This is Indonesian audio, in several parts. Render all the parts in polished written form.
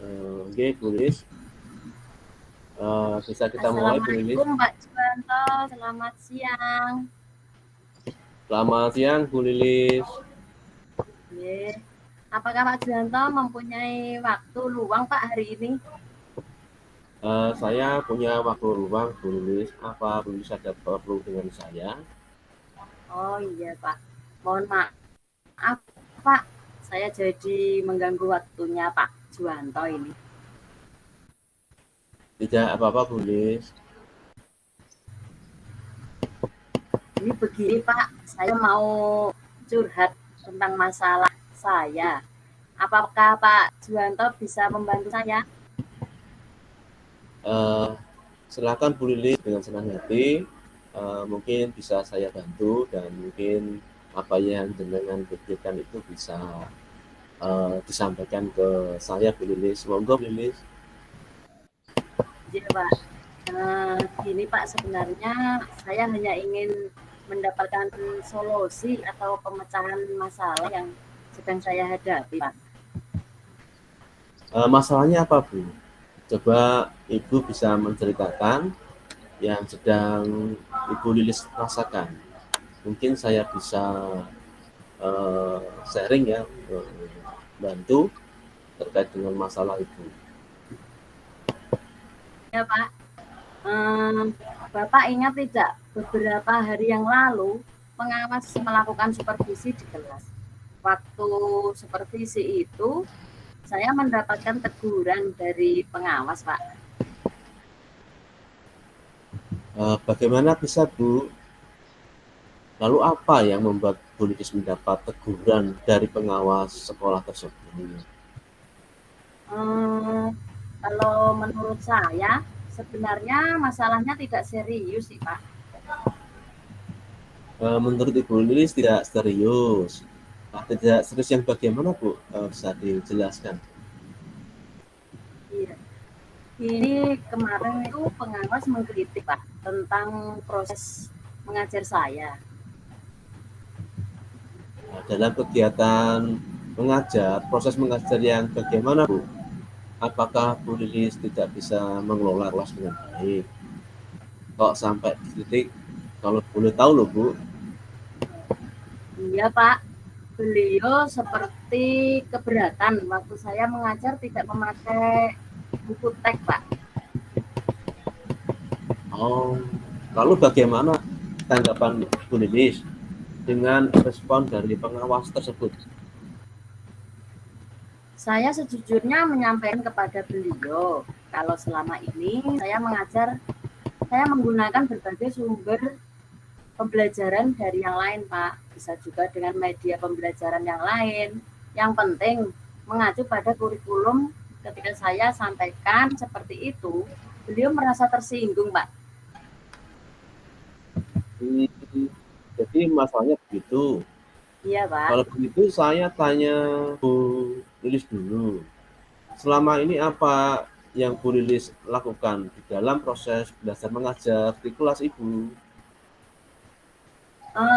Oke, Bu Lilis. Bisa kita mulai, Bu Lilis. Assalamualaikum Pak Juwanto, selamat siang. Selamat siang, Bu Lilis. Apakah Pak Juwanto mempunyai waktu luang Pak hari ini? Saya punya waktu luang, Bu Lilis. Apa Bu Lilis ada perlu dengan saya? Oh iya Pak, mohon maaf Pak, saya jadi mengganggu waktunya Pak Juwanto ini. Tidak apa-apa, Bu Lilis. Ini begini Pak, saya mau curhat tentang masalah saya. Apakah Pak Juwanto bisa membantu saya? Silakan Bu Lilis, dengan senang hati. Mungkin bisa saya bantu dan mungkin apa yang jenengan pikirkan itu bisa disampaikan ke saya, Bu Lilis. Monggo, Bu Lilis. Iya Pak. Gini Pak, sebenarnya saya hanya ingin mendapatkan solusi atau pemecahan masalah yang sedang saya hadapi Pak. Masalahnya apa, Bu? Coba Ibu bisa menceritakan yang sedang Ibu Lilis rasakan. Mungkin saya bisa sharing ya, bantu terkait dengan masalah itu. Ya Pak, Bapak ingat tidak beberapa hari yang lalu pengawas melakukan supervisi di kelas. Waktu supervisi itu saya mendapatkan teguran dari pengawas Pak. Bagaimana bisa, Bu? Lalu apa yang membuat Bu Lilis mendapat teguran dari pengawas sekolah tersebut? Kalau menurut saya sebenarnya masalahnya tidak serius sih Pak. Menurut Ibu Lilis tidak serius. Tidak serius yang bagaimana, Bu? Bisa dijelaskan? Iya. Ini kemarin itu pengawas mengkritik Pak tentang proses mengajar saya. Dalam kegiatan mengajar, proses mengajar yang bagaimana, Bu? Apakah Bu Lilis tidak bisa mengelola kelas dengan baik? Kok sampai titik, kalau boleh tahu loh, Bu? Iya Pak, beliau seperti keberatan waktu saya mengajar tidak memakai buku teks Pak. Oh, lalu bagaimana tanggapan Bu Lilis dengan respon dari pengawas tersebut? Saya sejujurnya menyampaikan kepada beliau kalau selama ini saya mengajar, saya menggunakan berbagai sumber pembelajaran dari yang lain Pak, bisa juga dengan media pembelajaran yang lain. Yang penting mengacu pada kurikulum. Ketika saya sampaikan seperti itu, beliau merasa tersinggung Pak. Jadi masalahnya begitu. Iya Pak. Kalau begitu saya tanya Bu Lilis dulu. Selama ini apa yang Bu Lilis lakukan di dalam proses belajar mengajar di kelas Ibu?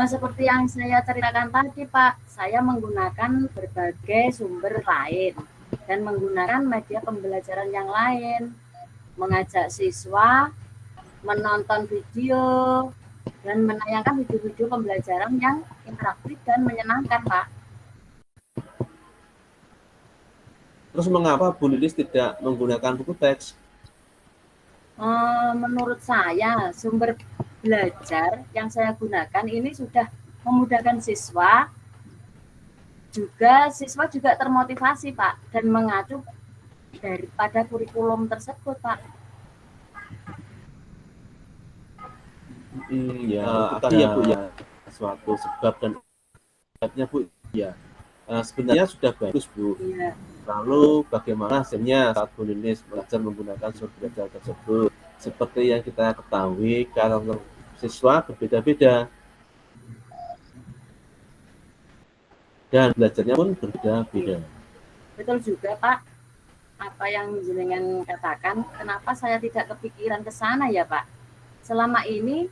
Seperti yang saya ceritakan tadi Pak, saya menggunakan berbagai sumber lain dan menggunakan media pembelajaran yang lain, mengajak siswa menonton video dan menayangkan video-video pembelajaran yang interaktif dan menyenangkan Pak. Terus mengapa Bu Lilis tidak menggunakan buku teks? Menurut saya sumber belajar yang saya gunakan ini sudah memudahkan siswa, siswa juga termotivasi Pak dan mengacu daripada kurikulum tersebut Pak. Ya, tadi ya Bu ya, suatu sebab dan akibatnya Bu ya. Sebenarnya sudah bagus Bu. Iya. Lalu bagaimana hasilnya saat Bu Lilis belajar menggunakan sumber belajar tersebut? Seperti yang kita ketahui, karakter siswa berbeda-beda dan belajarnya pun berbeda-beda. Betul juga Pak, apa yang jenengan katakan, kenapa saya tidak kepikiran ke sana ya Pak? Selama ini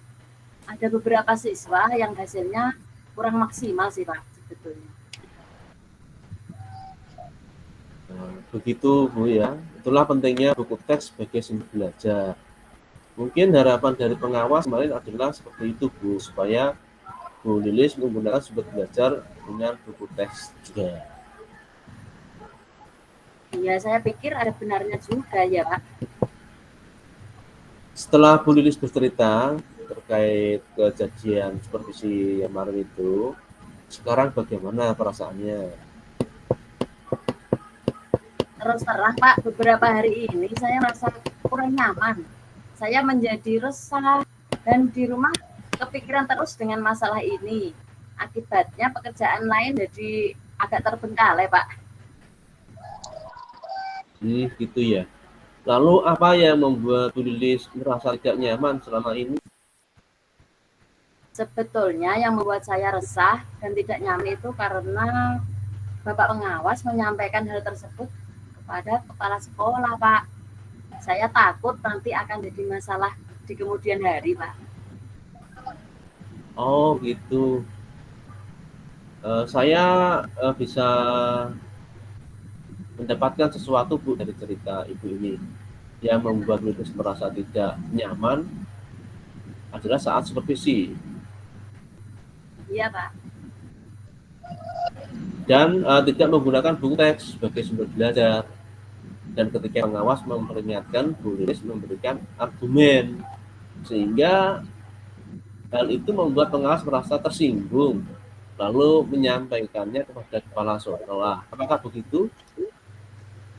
ada beberapa siswa yang hasilnya kurang maksimal sih Pak sebetulnya. Begitu Bu ya, itulah pentingnya buku teks sebagai sumber belajar. Mungkin harapan dari pengawas kemarin adalah seperti itu Bu, supaya Bu Lilis menggunakan sumber belajar dengan buku teks juga. Iya, saya pikir ada benarnya juga ya Pak. Setelah Bu Lilis bercerita terkait kejadian supervisi yang kemarin itu, sekarang bagaimana perasaannya? Terus terang Pak, beberapa hari ini saya merasa kurang nyaman. Saya menjadi resah dan di rumah kepikiran terus dengan masalah ini. Akibatnya pekerjaan lain jadi agak terbengkalai Pak. Gitu ya. Lalu apa yang membuat Bu Lilis merasa tidak nyaman selama ini? Sebetulnya yang membuat saya resah dan tidak nyaman itu karena Bapak pengawas menyampaikan hal tersebut kepada kepala sekolah, Pak. Saya takut nanti akan jadi masalah di kemudian hari, Pak. Oh gitu. Saya bisa mendapatkan sesuatu Bu dari cerita Ibu ini. Yang membuat Bu Lilis merasa tidak nyaman adalah saat supervisi. Iya, Pak. Dan tidak menggunakan buku teks sebagai sumber belajar. Dan ketika pengawas memperingatkan, Bu Lilis memberikan argumen. Sehingga hal itu membuat pengawas merasa tersinggung, lalu menyampaikannya kepada kepala sekolah. Apakah begitu?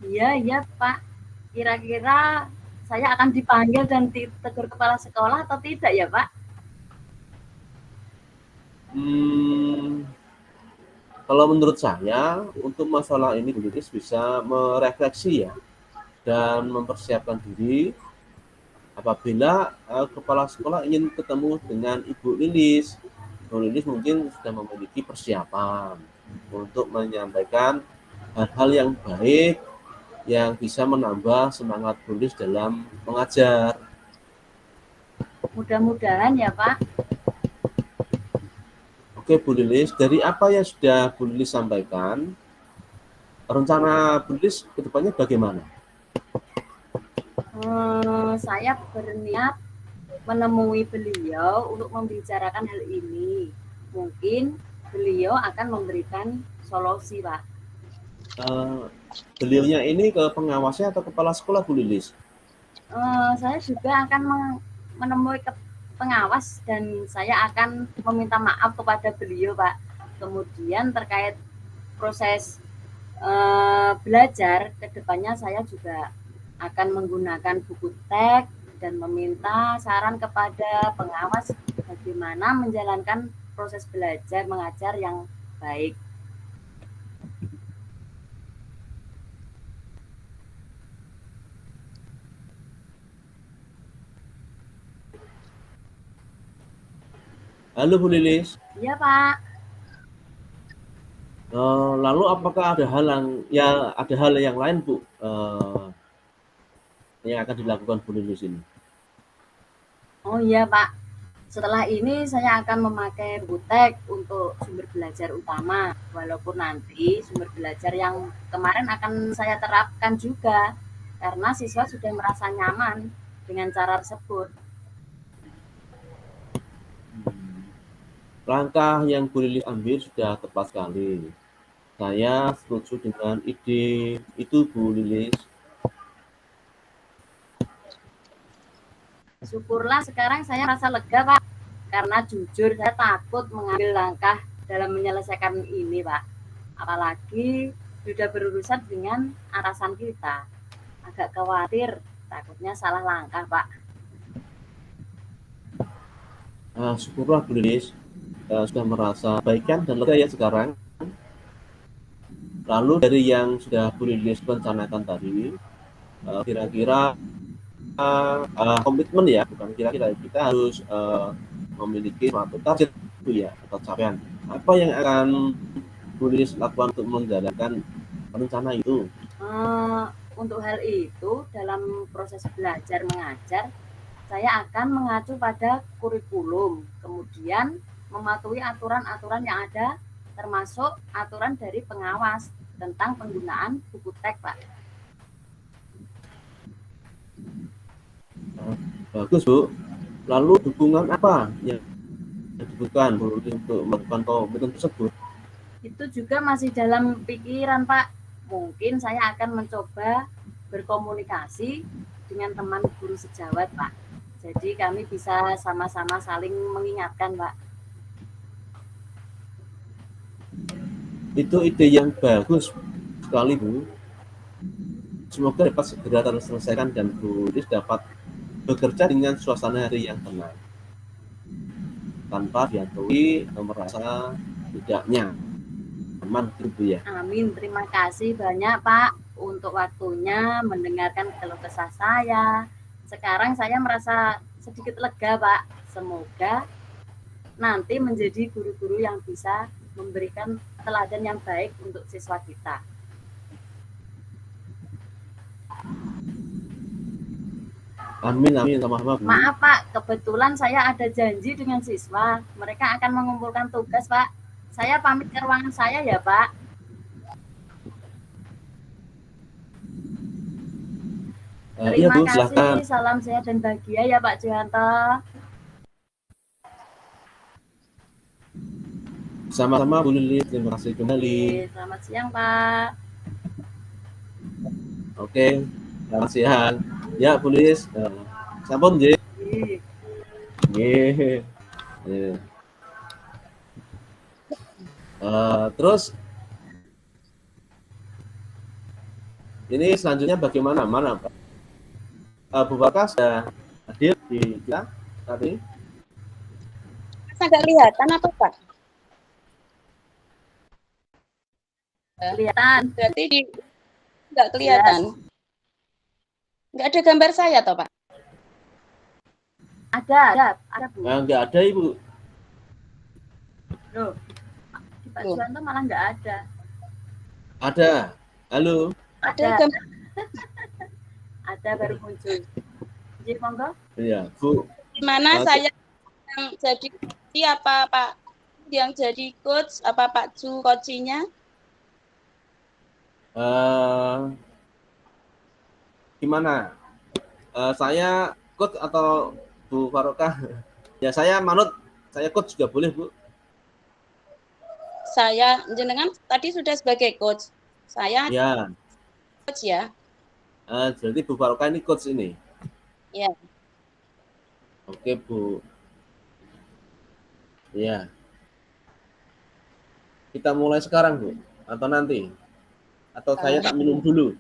Iya, iya, Pak. Kira-kira saya akan dipanggil dan ditegur kepala sekolah atau tidak ya, Pak? Kalau menurut saya, untuk masalah ini Bu Lilis bisa merefleksi ya, dan mempersiapkan diri apabila kepala sekolah ingin ketemu dengan Ibu Lilis. Bu Lilis mungkin sudah memiliki persiapan untuk menyampaikan hal-hal yang baik yang bisa menambah semangat Bu Lilis dalam mengajar. Mudah-mudahan ya, Pak. Oke Bu Lilis, dari apa yang sudah Bu Lilis sampaikan, rencana Bu Lilis ke depannya bagaimana? Saya berniat menemui beliau untuk membicarakan hal ini. Mungkin beliau akan memberikan solusi, Pak. Beliaunya ini ke pengawasnya atau kepala sekolah Bu Lilis? Saya juga akan menemui pengawas dan saya akan meminta maaf kepada beliau, Pak. Kemudian terkait proses belajar kedepannya saya juga akan menggunakan buku teks dan meminta saran kepada pengawas bagaimana menjalankan proses belajar mengajar yang baik. Halo Bu Lilis. Iya, Pak. Lalu apakah ada hal yang lain Bu yang akan dilakukan Bu Lilis ini? Oh iya, Pak. Setelah ini saya akan memakai buku teks untuk sumber belajar utama, walaupun nanti sumber belajar yang kemarin akan saya terapkan juga, karena siswa sudah merasa nyaman dengan cara tersebut. Langkah yang Bu Lilis ambil sudah tepat sekali. Saya setuju dengan ide itu Bu Lilis. Syukurlah sekarang saya merasa lega, Pak, karena jujur saya takut mengambil langkah dalam menyelesaikan ini, Pak. Apalagi sudah berurusan dengan atasan kita. Agak khawatir, takutnya salah langkah, Pak. Syukurlah Bu Lilis sudah merasa baikan dan lega ya sekarang. Lalu dari yang sudah Bu Lilis rencanakan tadi, kira-kira komitmen ya, bukan kira-kira, kita harus memiliki suatu target itu ya, atau capaian. Apa yang akan Bu Lilis lakukan untuk menjalankan rencana itu? Untuk hal itu, dalam proses belajar mengajar, saya akan mengacu pada kurikulum, kemudian mematuhi aturan-aturan yang ada, termasuk aturan dari pengawas tentang penggunaan buku teks, Pak. Bagus, Bu. Lalu dukungan apa yang dibutuhkan Bu untuk melakukan komitmen tersebut? Itu juga masih dalam pikiran, Pak. Mungkin saya akan mencoba berkomunikasi dengan teman guru sejawat, Pak. Jadi kami bisa sama-sama saling mengingatkan, Pak. Itu ide yang bagus sekali, Bu. Semoga dapat segera terselesaikan dan Bu Riris dapat bekerja dengan suasana hari yang tenang, tanpa dihantui merasa tidak nyaman gitu, Bu, ya. Amin. Terima kasih banyak, Pak, untuk waktunya mendengarkan keluh kesah saya. Sekarang saya merasa sedikit lega, Pak. Semoga nanti menjadi guru-guru yang bisa memberikan teladan yang baik untuk siswa kita. Amin, amin, sama-sama, Bu. Maaf, Pak, kebetulan saya ada janji dengan siswa. Mereka akan mengumpulkan tugas, Pak. Saya pamit ke ruangan saya ya, Pak. Iya, Terima Bu, kasih. silahkan. Salam sehat dan bahagia ya, Pak Johanto. Sama-sama, Bu Lilis. Terima kasih kembali. Oke, selamat siang, Pak. Oke, selamat siang. Ya, Bu Lilis. Sampun, nggih. Nggih. Terus ini selanjutnya bagaimana? Mana, Pak? Bu Barkah sudah hadir di kita tadi? Masa nggak kelihatan apa, Pak? Kelihatan. Berarti nggak kelihatan. Nggak ada gambar saya, toh, Pak? Ada, Bu. Nggak ada, Ibu. Loh, di Pak Johanto malah nggak ada. Ada. Halo. Ada gambar. Ada baru muncul. Jadi monggo. Iya, Bu. Gimana saya yang jadi siapa, Pak? Yang jadi coach apa Pak Ju coachingnya? Gimana? Saya coach atau Bu Farokah? Ya, saya manut. Saya coach juga boleh, Bu. Saya jenengan tadi sudah sebagai coach. Saya Ya. coach ya. Berarti Bu Farokah ini coach ini. Ya. Oke, Bu. Ya. Kita mulai sekarang, Bu, atau nanti? Atau saya tak minum dulu?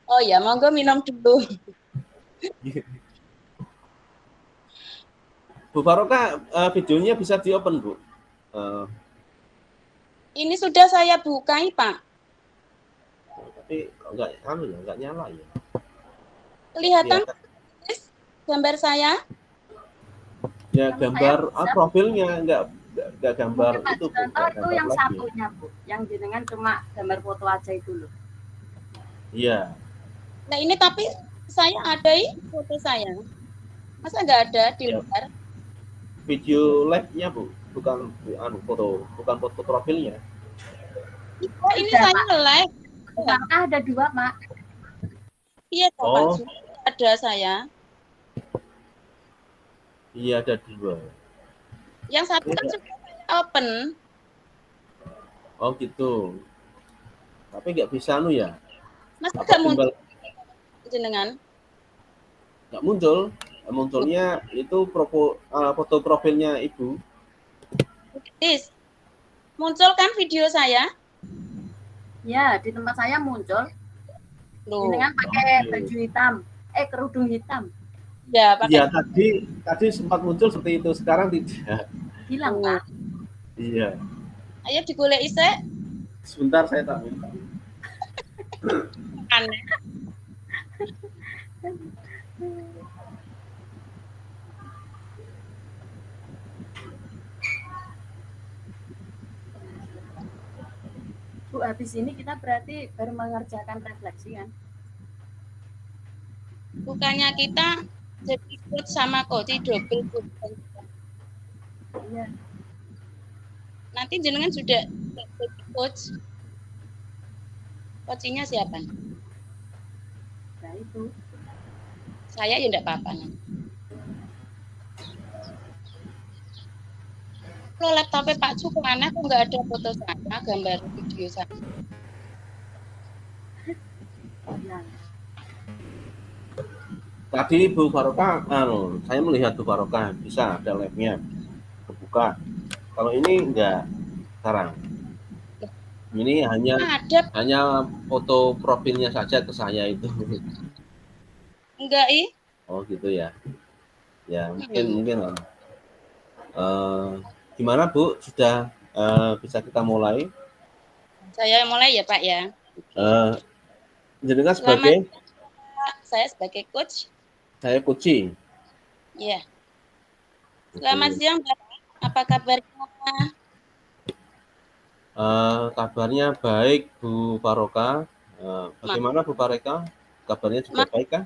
Oh ya, monggo minum dulu. Bu Farokah, videonya bisa di-open, Bu. Ini sudah saya bukai, Pak. Tapi nggak nyala ya. Kelihatan gambar saya? Ya, gambar profilnya nggak gambar Mungkin itu, Bu. itu yang satunya, Bu. Yang jenengan cuma gambar foto aja itu loh. Iya. Nah ini tapi saya ada foto saya. Masa nggak ada di luar? Video live-nya, Bu, bukan foto profilnya. Oh, ini ada, saya live. Apakah ada dua, Mak? Iya, Pak. Ada saya. Iya, ada dua. Yang satu kan sudah open. Oh gitu. Tapi nggak bisa ya? Masa nggak muncul jenengan? Nggak muncul. Munculnya itu foto profilnya Ibu. Dis, muncul kan video saya? Ya, di tempat saya muncul. Loh. Jenengan pakai baju hitam, kerudung hitam. Ya, pakai. Iya, tadi sempat muncul seperti itu, sekarang tidak. Hilang, Pak. Iya. Ayo digolek isek. Sebentar saya tak minta. Aneh. Bu, habis ini kita berarti baru mengerjakan refleksi kan? Bukannya kita jadi coach sama coach double coach. Iya. Nanti jenengan sudah jadi coach. Coachingnya siapa? Nah itu. Saya ya enggak apa-apa. Kalau laptopnya Pak Cu kemana? Kok nggak ada foto saya, gambar video saya? Ya. Tadi Bu Barokah, saya melihat Bu Barokah bisa ada labnya kebuka. Kalau ini enggak sekarang. Ini Ada hanya foto profilnya saja ke saya itu. enggak ih? Oh gitu ya. Ya Hmm. mungkin gimana Bu? Sudah bisa kita mulai? Saya mulai ya Pak ya. Uh, Jenengan Selamat sebagai Pak, saya sebagai coach. saya Puci. Ya. Selamat siang Bapak. Apa kabarnya? Kabarnya baik Bu Barokah. Bagaimana Bu Barokah? Kabarnya juga baik kah?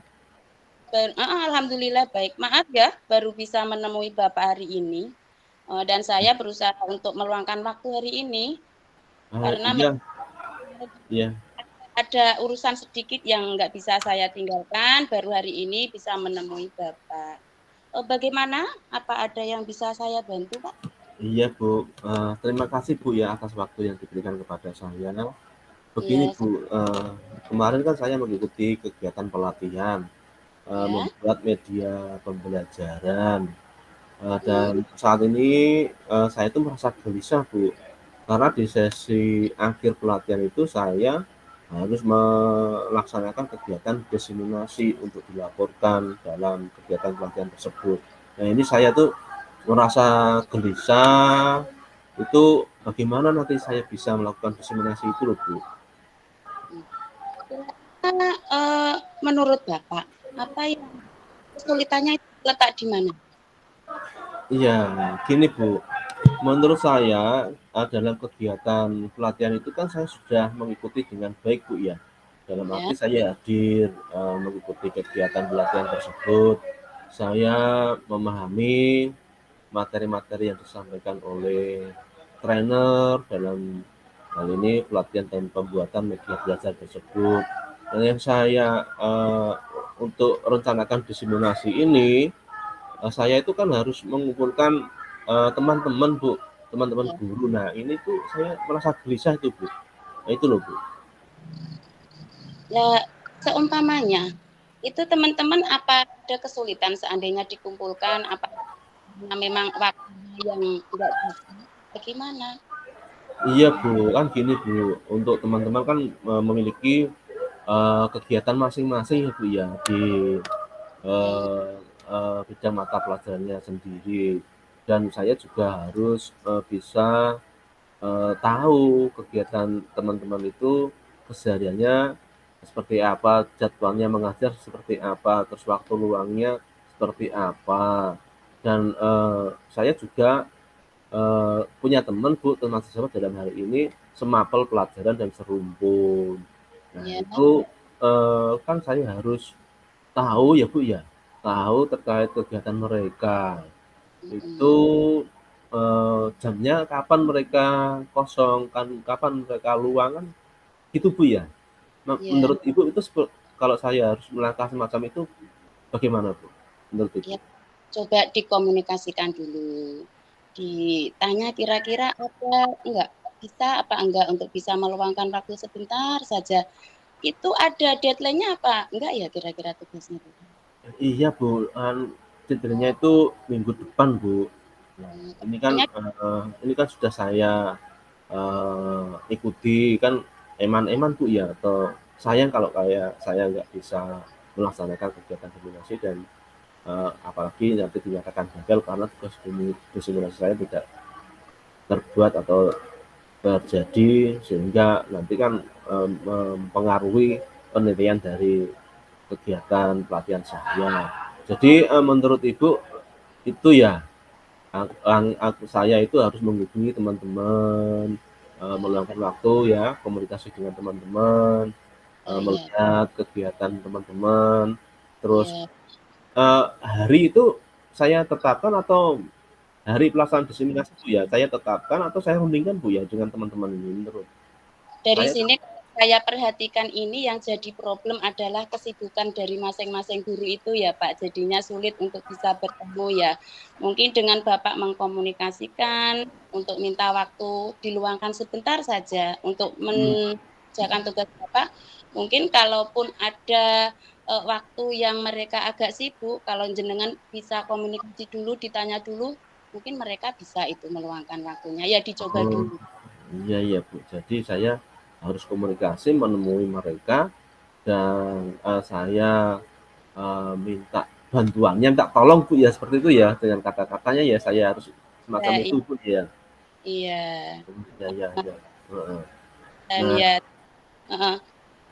Alhamdulillah baik. Maaf ya, baru bisa menemui Bapak hari ini. Dan saya berusaha untuk meluangkan waktu hari ini karena Iya. ada urusan sedikit yang nggak bisa saya tinggalkan. Baru hari ini bisa menemui Bapak. Bagaimana? Apa ada yang bisa saya bantu, Pak? Iya Bu, terima kasih Bu ya atas waktu yang diberikan kepada saya. Begini Iya, Bu, kemarin kan saya mengikuti kegiatan pelatihan, ya. membuat media pembelajaran, Hmm, dan saat ini saya itu merasa gelisah Bu, karena di sesi akhir pelatihan itu saya harus melaksanakan kegiatan diseminasi untuk dilaporkan dalam kegiatan pelatihan tersebut. Nah ini saya tuh merasa gelisah, itu bagaimana nanti saya bisa melakukan diseminasi itu loh Bu? Menurut Bapak, apa yang kesulitannya itu letak di mana? Iya, gini Bu, menurut saya dalam kegiatan pelatihan itu kan saya sudah mengikuti dengan baik Bu ya. Dalam Ya, arti saya hadir mengikuti kegiatan pelatihan tersebut, saya memahami materi-materi yang disampaikan oleh trainer dalam hal ini pelatihan dan pembuatan media belajar tersebut. Dan yang saya untuk rencanakan diseminasi ini, saya itu kan harus mengumpulkan teman-teman Bu, teman-teman ya. guru. Nah ini tuh saya merasa gelisah itu Bu. Nah itu loh Bu. Ya, seumpamanya itu teman-teman apa ada kesulitan seandainya dikumpulkan apa memang waktunya yang enggak cukup bagaimana? Iya Bu, kan gini Bu, untuk teman-teman kan memiliki kegiatan masing-masing ya Bu ya di Ya, eh, bidang mata pelajarannya sendiri, dan saya juga harus bisa tahu kegiatan teman-teman itu kesehariannya seperti apa, jadwalnya mengajar seperti apa, terus waktu luangnya seperti apa, dan saya juga punya teman Bu, teman sesama dalam hari ini semapel pelajaran dan serumpun. Nah ya, itu kan saya harus tahu ya Bu ya, tahu terkait kegiatan mereka. Itu, jamnya kapan mereka kosong, kan kapan mereka luang, kan gitu Bu ya. ya, Menurut Ibu itu kalau saya harus melangkah semacam itu bagaimana Bu, menurut Ibu? ya. Coba dikomunikasikan dulu. Ditanya kira-kira ada enggak bisa apa enggak untuk bisa meluangkan waktu sebentar saja. Itu ada deadline-nya apa? Enggak ya kira-kira tugasnya? Iya Bu, deadline-nya itu minggu depan Bu. Nah Pokoknya ini kan sudah saya ikuti, kan eman-eman Bu ya, atau sayang kalau kayak saya nggak bisa melaksanakan kegiatan diseminasi, dan apalagi nanti dinyatakan gagal karena tugas diseminasi saya tidak terbuat atau terjadi, sehingga nanti kan mempengaruhi penilaian dari kegiatan pelatihan saya. Jadi menurut Ibu itu ya, saya itu harus menghubungi teman-teman, meluangkan waktu ya, komunikasi dengan teman-teman, ya, melihat kegiatan teman-teman, terus ya. hari itu saya tetapkan, atau hari pelaksanaan diseminasi Bu ya, saya tetapkan atau saya rundingkan Bu ya dengan teman-teman ini menurut Dari saya. sini saya perhatikan ini yang jadi problem adalah kesibukan dari masing-masing guru itu ya Pak, jadinya sulit untuk bisa bertemu ya. Mungkin dengan Bapak mengkomunikasikan untuk minta waktu diluangkan sebentar saja untuk mengerjakan tugas Bapak. Mungkin kalaupun ada waktu yang mereka agak sibuk, kalau jenengan bisa komunikasi dulu, ditanya dulu, mungkin mereka bisa itu meluangkan waktunya. Ya dicoba dulu. Iya Bu. Jadi saya harus komunikasi menemui mereka dan saya minta bantuannya, minta tolong Bu ya, seperti itu ya, dengan kata-katanya ya saya harus semacam itu Bu ya. Iya. Iya. Heeh. Dan Nah, ya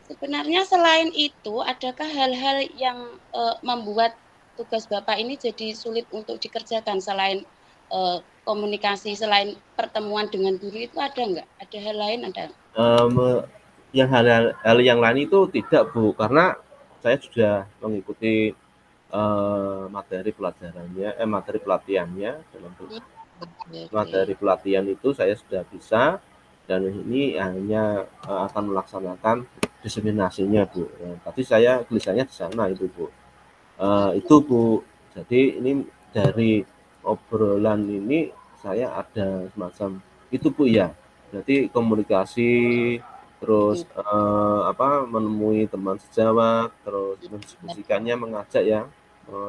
sebenarnya selain itu adakah hal-hal yang membuat tugas Bapak ini jadi sulit untuk dikerjakan selain komunikasi, selain pertemuan dengan guru itu ada enggak? Ada hal lain ada? yang hal yang lain itu tidak Bu, karena saya sudah mengikuti materi pelajarannya, materi pelatihannya dalam materi pelatihan itu saya sudah bisa dan ini hanya akan melaksanakan diseminasinya Bu. Nah, tadi saya tulisannya di sana itu Bu. Itu Bu. Jadi ini dari obrolan ini saya ada semacam itu Bu ya. Jadi komunikasi terus menemui teman sejawat, terus mendiskusikannya, mengajak ya,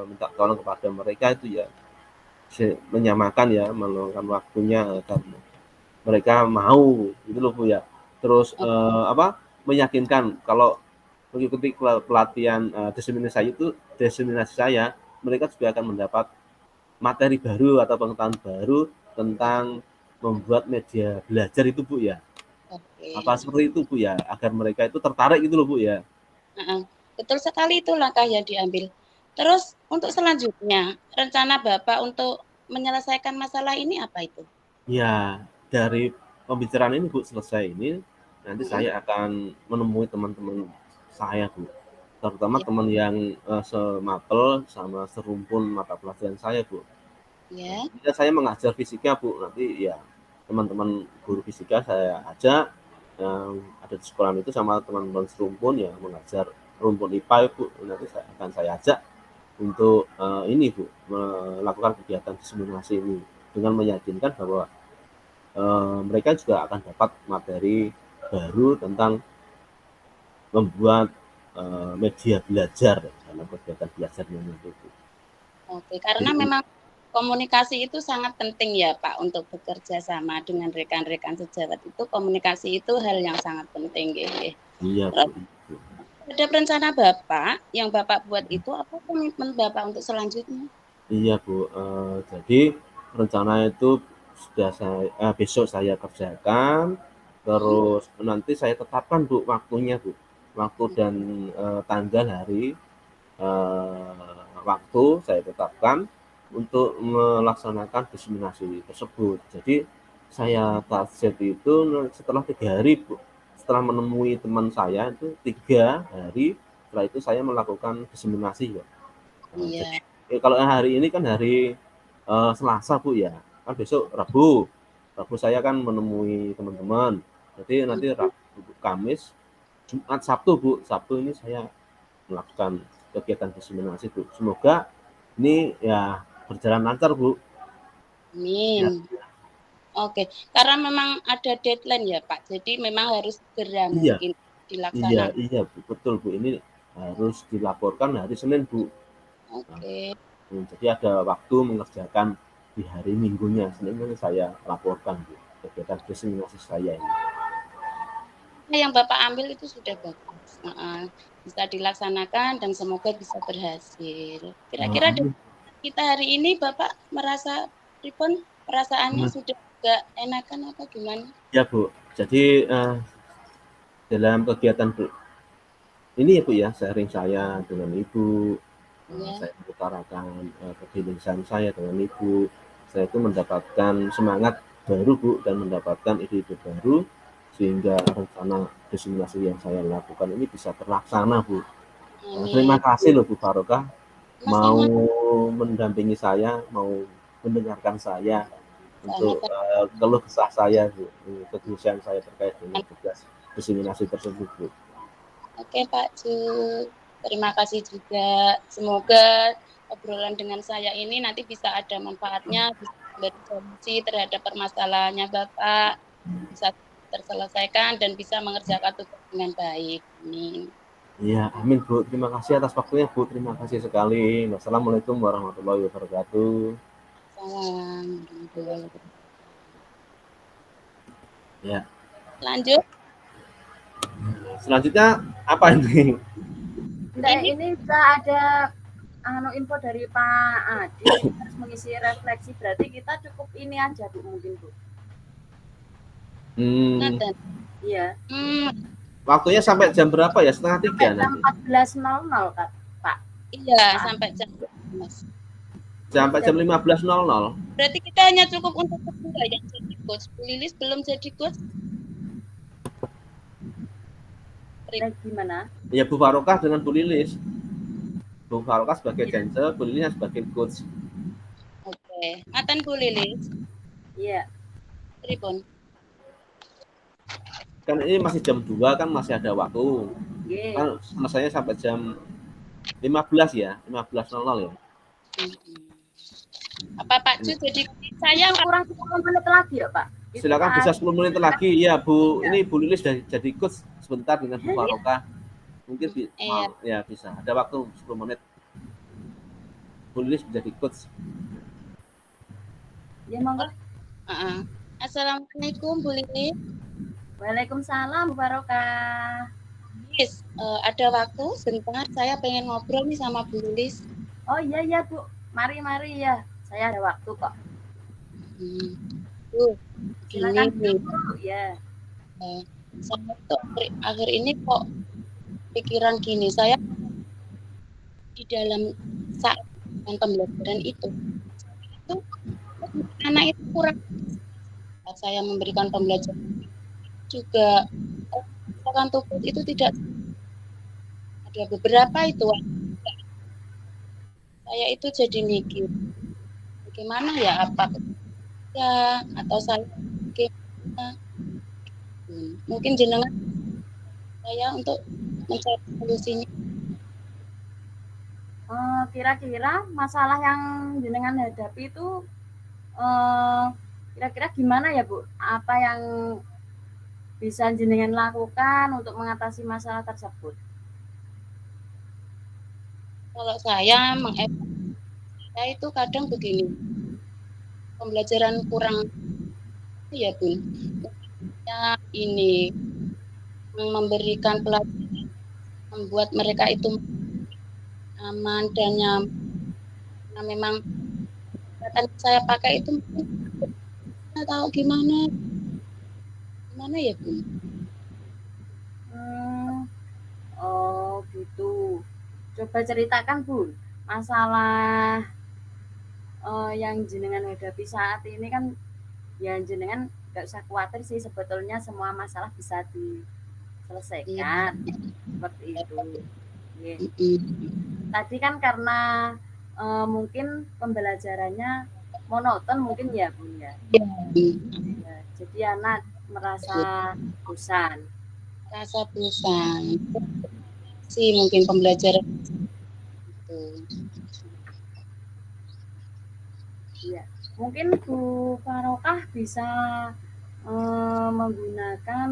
minta tolong kepada mereka itu ya, menyamakan ya, meluangkan waktunya agar mereka mau gitu loh Bu ya. Terus meyakinkan kalau mengikuti pelatihan diseminasi saya, mereka juga akan mendapat materi baru atau pengetahuan baru tentang membuat media belajar itu Bu ya. Apa seperti itu Bu ya, agar mereka itu tertarik gitu loh Bu ya. Betul sekali, itu langkah yang diambil. Terus untuk selanjutnya rencana Bapak untuk menyelesaikan masalah ini apa itu? Ya, dari pembicaraan ini Bu selesai ini, nanti saya akan menemui teman-teman saya Bu, terutama teman yang semapel sama serumpun mata pelajaran saya Bu. Ya. Nah, saya mengajar fisika Bu, nanti ya teman-teman guru fisika saya ajak yang ada di sekolah itu sama teman-teman serumpun yang mengajar rumpun IPA Bu, nanti saya ajak untuk ini Bu, melakukan kegiatan diseminasi ini dengan meyakinkan bahwa mereka juga akan dapat materi baru tentang membuat media belajar dalam kegiatan belajarnya itu. Oke, karena memang komunikasi itu sangat penting ya Pak untuk bekerja sama dengan rekan-rekan sejawat, itu komunikasi itu hal yang sangat penting gitu. Iya Bu. Ada rencana Bapak yang Bapak buat itu apa komitmen Bapak untuk selanjutnya? Iya Bu, jadi rencana itu sudah besok saya kerjakan, terus nanti saya tetapkan Bu waktunya Bu, waktu dan tanggal hari, waktu saya tetapkan untuk melaksanakan diseminasi tersebut. Jadi saya target itu setelah 3 hari Bu, setelah menemui teman saya itu 3 hari, setelah itu saya melakukan diseminasi ya. Iya. Jadi kalau hari ini kan hari Selasa Bu ya, kan besok Rabu. Rabu saya kan menemui teman-teman. Jadi nanti Rabu, Kamis, Jumat, Sabtu Bu. Sabtu ini saya melakukan kegiatan diseminasi Bu. Semoga ini ya berjalan lancar Bu. Amin. Ya. Oke, karena memang ada deadline ya Pak, jadi memang harus segera mungkin dilaksanakan. Iya Bu, betul Bu. Ini harus dilaporkan hari Senin Bu. Oke. Jadi ada waktu mengerjakan di hari Minggunya, Senin saya laporkan Bu, kegiatan diseminasi saya ini. Yang Bapak ambil itu sudah bagus, bisa dilaksanakan dan semoga bisa berhasil. Kira-kira kita hari ini Bapak merasa pripun, perasaannya sudah agak enakan apa gimana? Ya Bu, jadi dalam kegiatan ini ya Bu ya, sharing saya dengan Ibu, saya mengutarakan kegelisahan saya dengan Ibu, saya itu mendapatkan semangat baru Bu dan mendapatkan ide-ide baru sehingga rencana diseminasi yang saya lakukan ini bisa terlaksana Bu. Terima kasih loh Bu Barokah mau mendampingi saya, mau mendengarkan saya untuk keluh kesah saya Bu, kegelisahan saya terkait dengan tugas diseminasi tersebut, Bu. Oke Pak Ju, terima kasih juga. Semoga obrolan dengan saya ini nanti bisa ada manfaatnya, bisa memberi solusi terhadap permasalahannya Bapak, bisa terselesaikan dan bisa mengerjakan tugas dengan baik. Amin. Iya, amin Bu. Terima kasih atas waktunya Bu. Terima kasih sekali. Wassalamualaikum warahmatullahi wabarakatuh. Salam. Ya. Lanjut. Selanjutnya apa ini? Nah, ini sudah ada info dari Pak Adi harus mengisi refleksi, berarti kita cukup ini aja Bu mungkin Bu. Nathan. Iya. Waktunya sampai jam berapa ya? 2:30 Sampai nanti. jam 14.00 kan Pak? Iya, sampai jam 15. Sampai jam 15.00. Berarti kita hanya cukup untuk berdua yang jadi coach. Bu Lilis belum jadi coach. Gimana? Ya Bu Farokah dengan Bu Lilis. Bu Farokah sebagai dancer, Bu Lilis sebagai coach. Oke, Matan Bu Lilis. Iya. Tribun. Kan ini masih jam 2 kan masih ada waktu. Yeah. Kan selesainya sampai jam 15 ya, 15.00 ya. Apa Pak Ju jadi saya kurang 10 menit lagi ya Pak? Silakan bisa 10 menit lagi ya Bu. Ini Bu Lilis jadi coach sebentar dengan Bu Farokah. Mungkin ya bisa. Ada waktu 10 menit. Bu Lilis menjadi coach. Ya monggo. Assalamualaikum Bu Lilis. Waalaikumsalam Bu Farokah. Lilis, ada waktu sebentar saya pengen ngobrol nih sama Bu Lilis. Oh iya Bu. Mari ya. Saya ada waktu kok. Silakan dulu ya. Saya tuh akhir ini kok pikiran gini, saya di dalam saat pembelajaran itu anak itu kurang, saya memberikan pembelajaran juga misalkan tugas itu tidak ada beberapa itu saya itu jadi mikir bagaimana ya, apa ya atau saya mungkin jenengan saya untuk mencari solusinya. Kira-kira masalah yang jenengan hadapi itu kira-kira gimana ya Bu? Apa yang bisa jenengan lakukan untuk mengatasi masalah tersebut? Kalau saya saya itu kadang begini, pembelajaran kurang ya Bun, ya ini memberikan pelajaran membuat mereka itu aman dan nyaman. Nah, memang kata saya pakai itu nggak tahu gimana ya Bu. Oh gitu. Coba ceritakan Bu, masalah yang jenengan hadapi saat ini kan, ya jenengan nggak usah khawatir sih, sebetulnya semua masalah bisa diselesaikan. Seperti itu. Yeah. Tadi kan karena mungkin pembelajarannya monoton mungkin ya Bu ya. Ya, jadi anak merasa bosan. Sih mungkin pembelajaran itu. Ya, mungkin Bu Farokah bisa menggunakan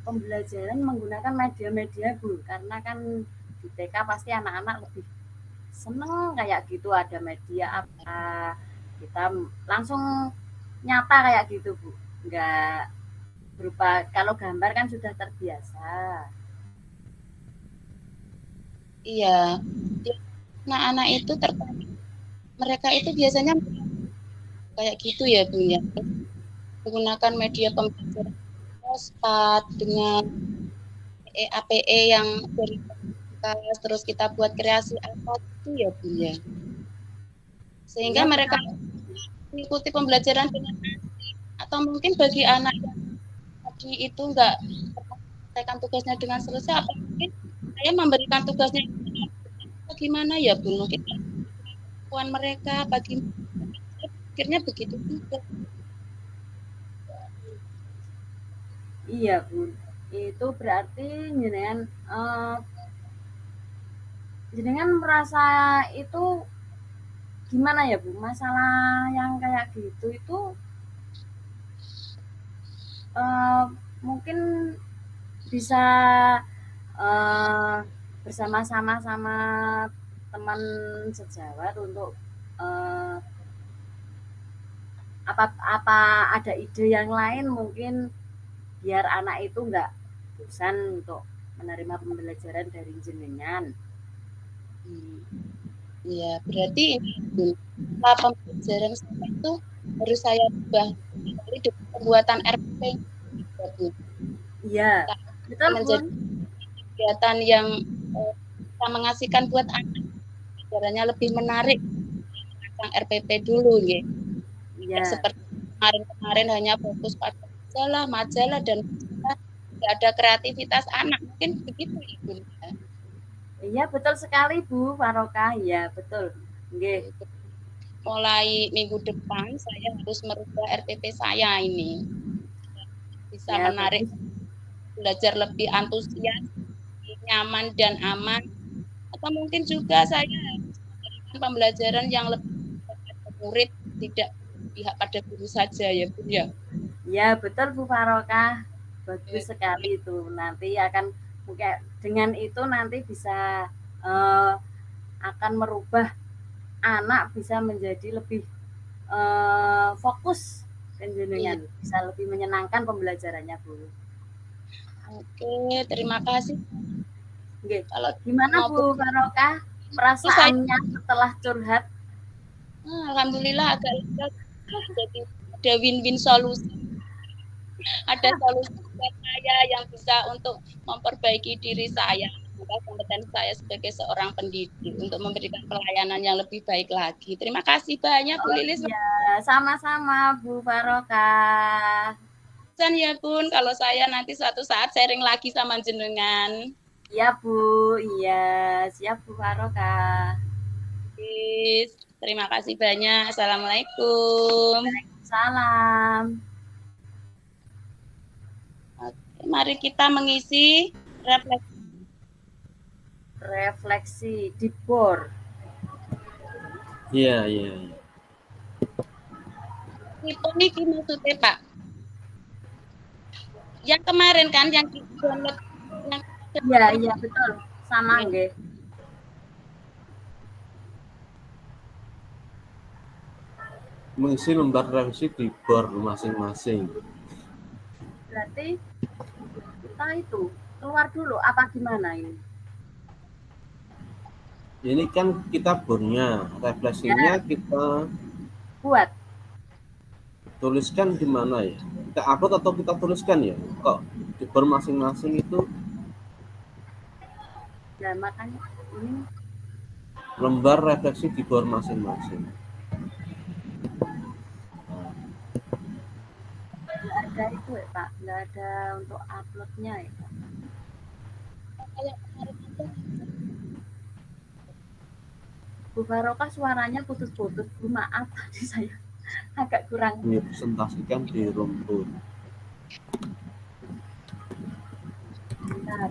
pembelajaran menggunakan media-media Bu, karena kan di TK pasti anak-anak lebih seneng kayak gitu, ada media apa kita langsung nyata kayak gitu Bu, nggak berupa, kalau gambar kan sudah terbiasa. Iya, anak-anak itu tertarik, mereka itu biasanya kayak gitu ya Bu ya, menggunakan media pembelajaran cepat dengan APE yang dari terus kita buat kreasi apa itu ya Bu ya, sehingga mereka mengikuti pembelajaran dengan asik. Atau mungkin bagi anak yang tadi itu nggak menyelesaikan tugasnya dengan selesai, apa mungkin saya memberikan tugasnya bagaimana ya Bu, mungkin kemampuan mereka bagi pikirnya begitu juga. Iya, Bu. Itu berarti jenengan merasa itu gimana ya, Bu? Masalah yang kayak gitu itu eh, mungkin bisa eh, bersama-sama sama teman sejawat untuk eh, apa ada ide yang lain mungkin biar anak itu nggak bosan untuk menerima pembelajaran dari jenengan. Hmm. Ya, berarti ini pola pembelajaran saya itu harus saya ubah dari pembuatan RPP Bu. Iya, betul Bun. Menjadi kegiatan yang bisa mengasihkan buat anak, pelajarannya lebih menarik tentang RPP dulu ya. Tidak Iya, seperti kemarin-kemarin hanya fokus pada majalah dan tidak ada kreativitas anak. Mungkin begitu ya, Bu. iya betul sekali Bu Farokah. Iya betul. Nggih. Mulai minggu depan saya harus merubah RPP saya ini. Bisa Ya menarik bagus. belajar lebih antusias, nyaman dan aman. Atau mungkin juga saya memberikan pembelajaran yang lebih kepada murid, tidak pihak pada guru saja ya Bu ya. Ya betul Bu Farokah. Bagus Eh, sekali itu. Nanti akan mungkin dengan itu nanti bisa eh, akan merubah anak bisa menjadi lebih fokus dan Iya. jenengan bisa lebih menyenangkan pembelajarannya Bu. Oke, terima kasih. Nggih. Kalau Gimana maupun Bu Farokah itu saya perasaannya setelah curhat? alhamdulillah agak lega, jadi ada win-win solusi. Ada solusi buat saya yang bisa untuk memperbaiki diri saya, kompeten saya sebagai seorang pendidik untuk memberikan pelayanan yang lebih baik lagi. Terima kasih banyak Bu Oh Lilis. iya, sama-sama Bu Farokah. Ya Bun, kalau saya nanti suatu saat sharing lagi sama jenengan. Iya Bu, iya siap Bu Farokah. Terima kasih banyak. Assalamualaikum. Salam. Oke, mari kita mengisi refleksi. Refleksi di bor. Iya, iya, iya. Itu nih maksudnya Pak. Yang kemarin kan yang download yang Iya, iya betul. Sama nggih. Mengisi lembar revisi di bor masing-masing. Berarti kita itu keluar dulu apa gimana ini? Ini kan kita bornya, refleksinya Ya, kita buat. tuliskan di mana ya? Kita upload atau kita tuliskan ya? Kok di bor masing-masing itu Ya makanya ini lembar refleksi di bor masing-masing. nggak ada itu ya Pak, nggak ada untuk uploadnya ya Pak. kayak kemarin itu Bu Farokah suaranya putus-putus. Bu maaf tadi saya agak kurang. Dipresentasikan di rumput. Bentar.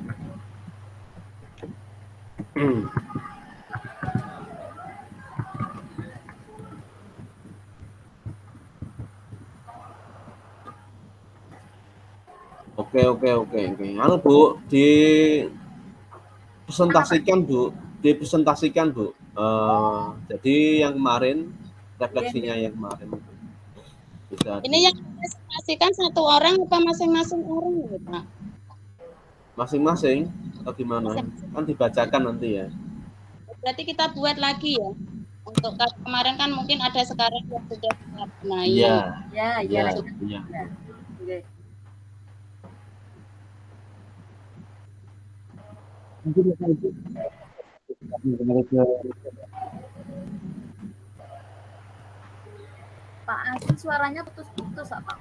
Oke. Anu Bu, dipresentasikan Bu, jadi yang kemarin refleksinya yang kemarin bisa ini yang presentasikan satu orang apa masing-masing orang ya Pak? masing-masing atau gimana? Kan dibacakan nanti ya. Berarti kita buat lagi ya. Untuk kemarin kan mungkin ada sekarang yang sudah naik. Iya. Ya, Iya, ya. iya. Ya. Oke. Pak Asri suaranya putus-putus Pak.